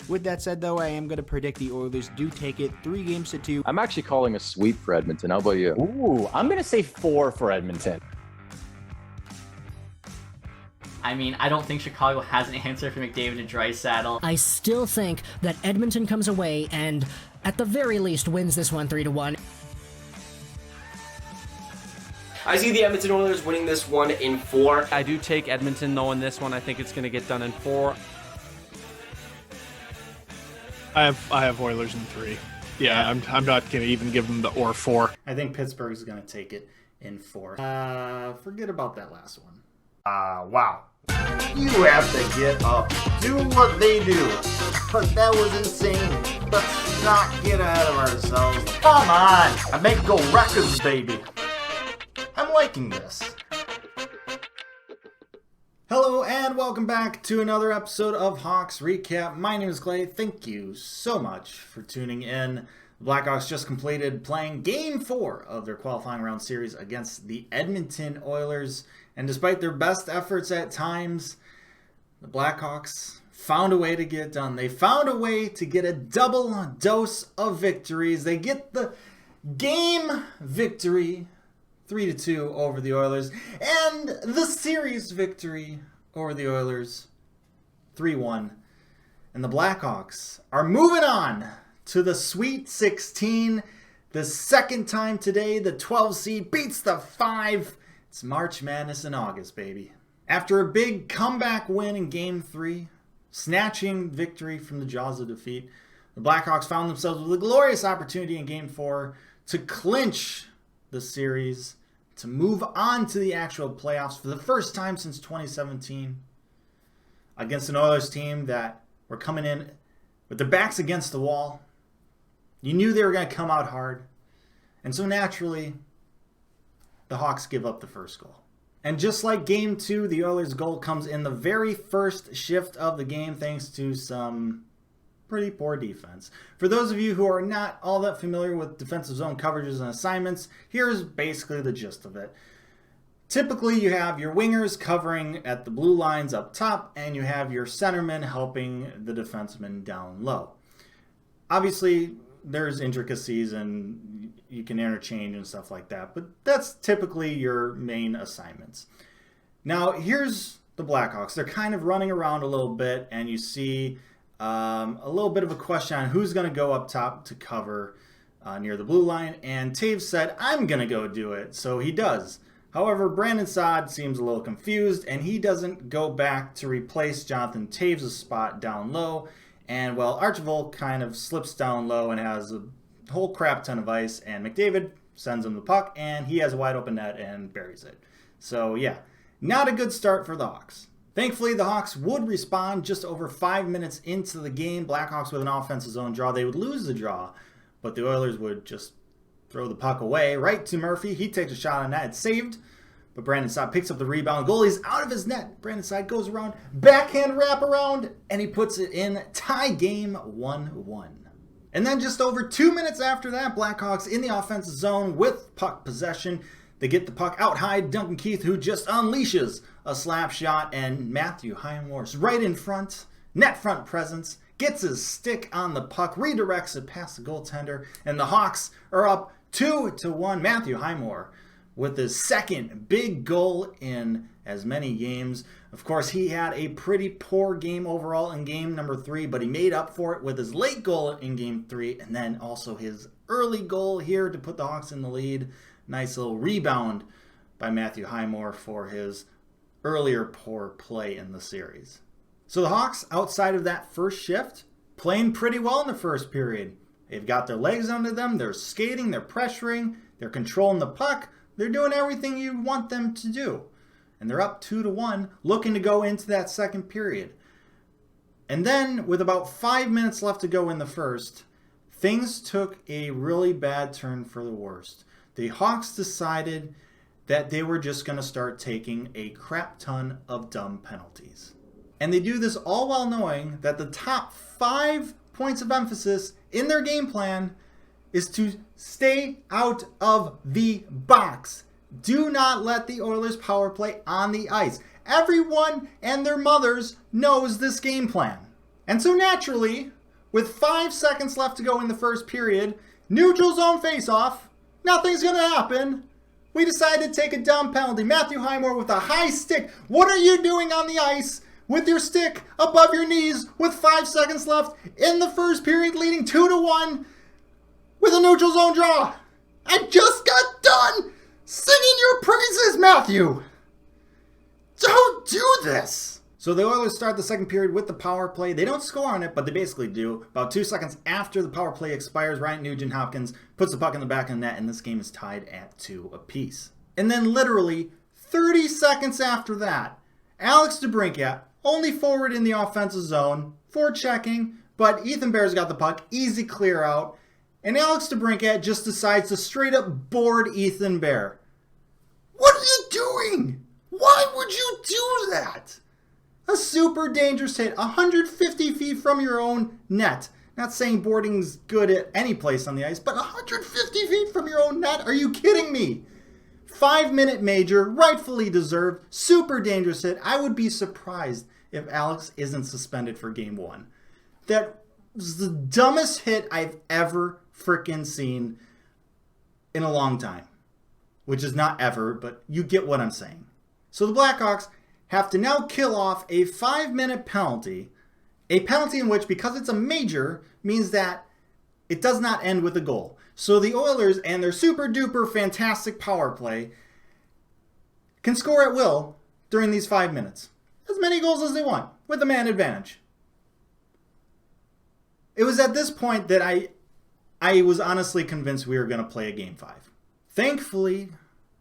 With that said, though, I am going to predict the Oilers do take it 3-2. I'm actually calling a sweep for Edmonton. How about you? Ooh, I'm going to say 4 for Edmonton. I mean, I don't think Chicago has an answer for McDavid and Draisaitl. I still think that Edmonton comes away and, at the very least, wins this one 3-1. I see the Edmonton Oilers winning this one in 4. I do take Edmonton, though, in this one. I think it's going to get done in 4. I have Oilers in 3. Yeah, I'm not going to even give them the or 4. I think Pittsburgh's going to take it in 4. Forget about that last one. Wow. You have to get up, do what they do. But that was insane. Let's not get ahead of ourselves. Come on, I make go records, baby. I'm liking this. Hello and welcome back to another episode of Hawks Recap. My name is Clay. Thank you so much for tuning in. The Blackhawks just completed playing Game 4 of their qualifying round series against the Edmonton Oilers. And despite their best efforts at times, the Blackhawks found a way to get it done. They found a way to get a double dose of victories. They get the game victory 3-2 over the Oilers, and the series victory over the Oilers 3-1. And the Blackhawks are moving on to the Sweet 16. The second time today, the 12 seed beats the 5. It's March Madness in August, baby. After a big comeback win in Game 3, snatching victory from the jaws of defeat, the Blackhawks found themselves with a glorious opportunity in Game 4 to clinch the series, to move on to the actual playoffs for the first time since 2017 against an Oilers team that were coming in with their backs against the wall. You knew they were going to come out hard. And so naturally, the Hawks give up the first goal. And just like Game 2, the Oilers' goal comes in the very first shift of the game thanks to some pretty poor defense. For those of you who are not all that familiar with defensive zone coverages and assignments, here's basically the gist of it. Typically, you have your wingers covering at the blue lines up top, and you have your centermen helping the defensemen down low. Obviously, there's intricacies and you can interchange and stuff like that, but that's typically your main assignments. Now, here's the Blackhawks. They're kind of running around a little bit, and you see a little bit of a question on who's going to go up top to cover near the blue line, and Taves said, I'm going to go do it, so he does. However, Brandon Saad seems a little confused, and he doesn't go back to replace Jonathan Taves' spot down low, and well, Archibald kind of slips down low and has a whole crap ton of ice, and McDavid sends him the puck, and he has a wide open net and buries it. So yeah, not a good start for the Hawks. Thankfully, the Hawks would respond just over 5 minutes into the game. Blackhawks with an offensive zone draw. They would lose the draw, but the Oilers would just throw the puck away right to Murphy. He takes a shot on that. It's saved, but Brandon Saad picks up the rebound. Goalie's out of his net. Brandon Saad goes around, backhand wrap around, and he puts it in. Tie game 1-1. And then just over 2 minutes after that, Blackhawks in the offensive zone with puck possession. They get the puck out high. Duncan Keith, who just unleashes a slap shot, and Matthew Highmore's right in front, net front presence, gets his stick on the puck, redirects it past the goaltender, and the Hawks are up 2-1. Matthew Highmore with his second big goal in as many games. Of course, he had a pretty poor game overall in game number 3, but he made up for it with his late goal in game 3, and then also his early goal here to put the Hawks in the lead. Nice little rebound by Matthew Highmore for his earlier poor play in the series. So the Hawks, outside of that first shift, playing pretty well in the first period. They've got their legs under them, they're skating, they're pressuring, they're controlling the puck, they're doing everything you want them to do. And they're up 2-1, looking to go into that second period. And then, with about 5 minutes left to go in the first, things took a really bad turn for the worst. The Hawks decided that they were just going to start taking a crap ton of dumb penalties. And they do this all while knowing that the top 5 points of emphasis in their game plan is to stay out of the box. Do not let the Oilers power play on the ice. Everyone and their mothers knows this game plan. And so naturally, with 5 seconds left to go in the first period. Neutral zone face-off. Nothing's going to happen. We decided to take a dumb penalty. Matthew Highmore with a high stick. What are you doing on the ice with your stick above your knees with 5 seconds left in the first period, leading 2-1 with a neutral zone draw? I just got done singing your praises, Matthew. Don't do this. So the Oilers start the second period with the power play. They don't score on it, but they basically do. About 2 seconds after the power play expires, Ryan Nugent-Hopkins puts the puck in the back of the net, and this game is tied at 2 apiece. And then literally 30 seconds after that, Alex DeBrincat, only forward in the offensive zone, forechecking, but Ethan Bear's got the puck, easy clear out, and Alex DeBrincat just decides to straight up board Ethan Bear. What are you doing? Why would you do that? A super dangerous hit, 150 feet from your own net. Not saying boarding's good at any place on the ice, but 150 feet from your own net? Are you kidding me? 5-minute major, rightfully deserved, super dangerous hit. I would be surprised if Alex isn't suspended for game 1. That was the dumbest hit I've ever freaking seen in a long time. Which is not ever, but you get what I'm saying. So the Blackhawks have to now kill off a 5-minute penalty. A penalty in which, because it's a major, means that it does not end with a goal. So the Oilers and their super duper fantastic power play can score at will during these 5 minutes. As many goals as they want, with the man advantage. It was at this point that I was honestly convinced we were going to play a game 5. Thankfully,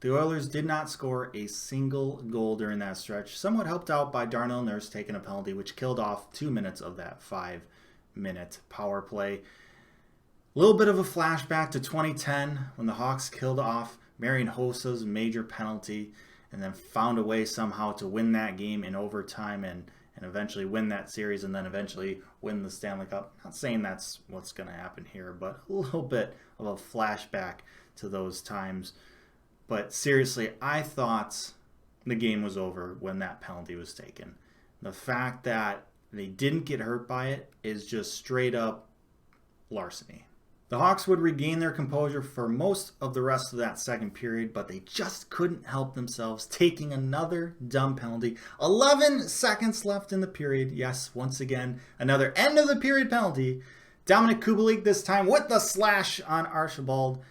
the Oilers did not score a single goal during that stretch, somewhat helped out by Darnell Nurse taking a penalty, which killed off 2 minutes of that 5-minute power play. A little bit of a flashback to 2010 when the Hawks killed off Marian Hossa's major penalty and then found a way somehow to win that game in overtime and eventually win that series and then eventually win the Stanley Cup. Not saying that's what's going to happen here, but a little bit of a flashback to those times. But seriously, I thought the game was over when that penalty was taken. The fact that they didn't get hurt by it is just straight up larceny. The Hawks would regain their composure for most of the rest of that second period, but they just couldn't help themselves, taking another dumb penalty. 11 seconds left in the period. Yes, once again, another end of the period penalty. Dominic Kubalik this time with the slash on Archibald.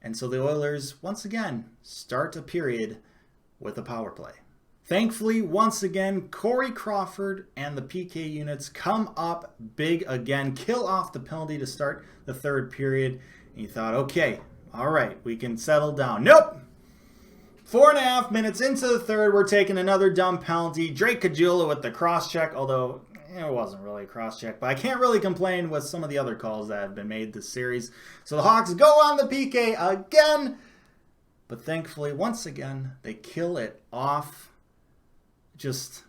And so the Oilers, once again, start a period with a power play. Thankfully, once again, Corey Crawford and the PK units come up big again, kill off the penalty to start the third period. And you thought, okay, all right, we can settle down. Nope! 4.5 minutes into the third, we're taking another dumb penalty. Drake Caggiula with the cross-check, although it wasn't really a cross-check, but I can't really complain with some of the other calls that have been made this series. So the Hawks go on the PK again, but thankfully, once again, they kill it off. Just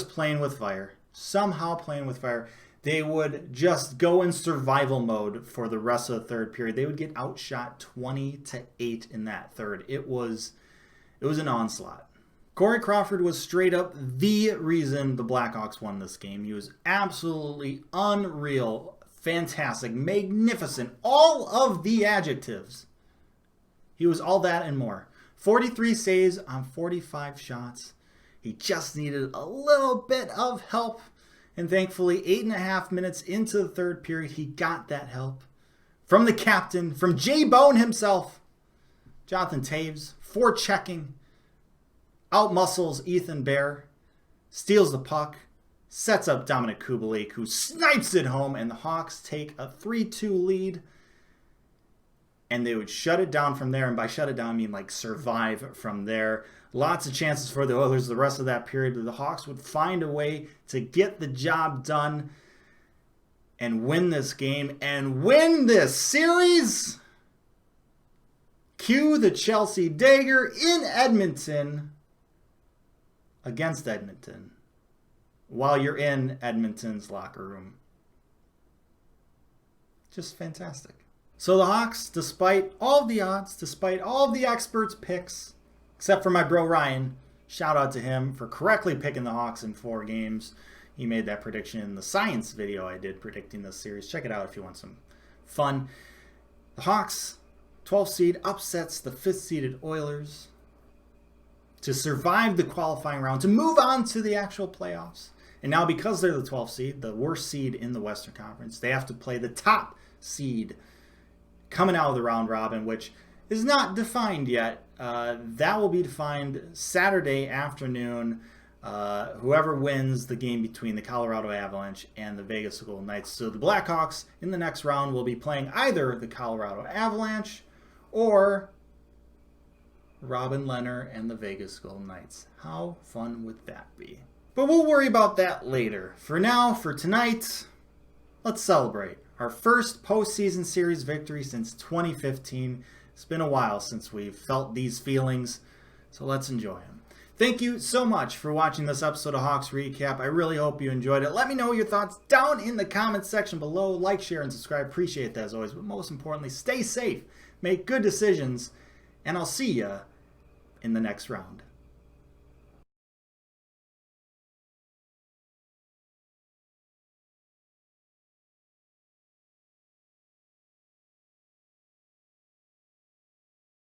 playing with fire. Somehow playing with fire. They would just go in survival mode for the rest of the third period. They would get outshot 20-8 in that third. It was an onslaught. Corey Crawford was straight up the reason the Blackhawks won this game. He was absolutely unreal, fantastic, magnificent, all of the adjectives. He was all that and more. 43 saves on 45 shots. He just needed a little bit of help. And thankfully, 8.5 minutes into the third period, he got that help. From the captain, from J-Bone himself. Jonathan Toews, forechecking. Outmuscles Ethan Bear. Steals the puck. Sets up Dominic Kubalik, who snipes it home. And the Hawks take a 3-2 lead. And they would shut it down from there. And by shut it down, I mean like survive from there. Lots of chances for the Oilers the rest of that period. But the Hawks would find a way to get the job done and win this game and win this series. Cue the Chelsea Dagger in Edmonton against Edmonton while you're in Edmonton's locker room. Just fantastic. So the Hawks, despite all the odds, despite all the experts' picks, except for my bro Ryan, shout out to him for correctly picking the Hawks in 4 games. He made that prediction in the science video I did predicting this series. Check it out if you want some fun. The Hawks, 12th seed, upsets the 5th seeded Oilers to survive the qualifying round, to move on to the actual playoffs. And now because they're the 12th seed, the worst seed in the Western Conference, they have to play the top seed coming out of the round robin, which is not defined yet. That will be defined Saturday afternoon. Whoever wins the game between the Colorado Avalanche and the Vegas Golden Knights. So the Blackhawks in the next round will be playing either the Colorado Avalanche or Robin Lehner and the Vegas Golden Knights. How fun would that be? But we'll worry about that later. For now, for tonight, let's celebrate our first postseason series victory since 2015. It's been a while since we've felt these feelings, so let's enjoy them. Thank you so much for watching this episode of Hawks Recap. I really hope you enjoyed it. Let me know your thoughts down in the comments section below. Like, share, and subscribe. Appreciate that as always. But most importantly, stay safe, make good decisions, and I'll see you in the next round.